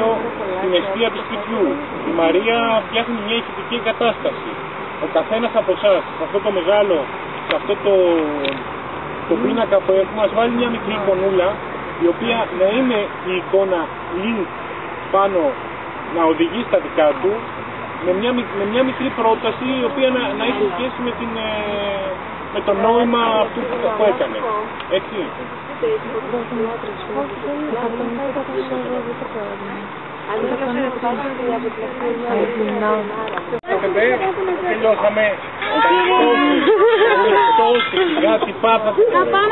δείξω την αιστεία του σπιτιού. Η Μαρία φτιάχνει μια ηχητική εγκατάσταση. Ο καθένας από εσάς, σε αυτό το μεγάλο, σε αυτό το πίνακα που μας βάλει μια μικρή εικονούλα, η οποία να είναι η εικόνα link πάνω, να οδηγεί στα δικά του, με μια μικρή πρόταση η οποία να έχει σχέση με το νόημα αυτού που έκανε. Έτσι. Τελειώσαμε.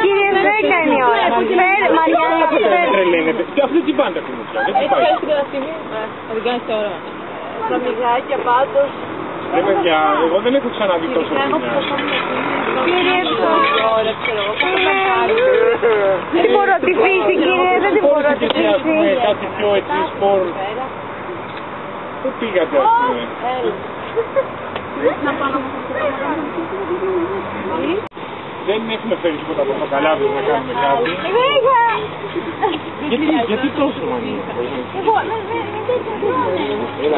Κύριε, δεν έκανε η ώρα. Μαριάννα, τρελαίνετε. Και αυτή την πάντα την ουσία. Δεν την πάει. Θα την κάνεις τώρα. Τα μυγάκια πάντως. Παιδιά, εγώ δεν έχω ξαναδεί τόσο δουλειά. Κύριε, δεν μπορώ τη φύση, κύριε, δεν την μπορώ τη φύση. Κάτι πιο έτσι σπορ. Πού πήγατε, ας πούμε. Δεν έχουμε φέρει τίποτα από το καλάβι να κάνουμε κάτι. Γιατί τόσο μανία. Εγώ, δεν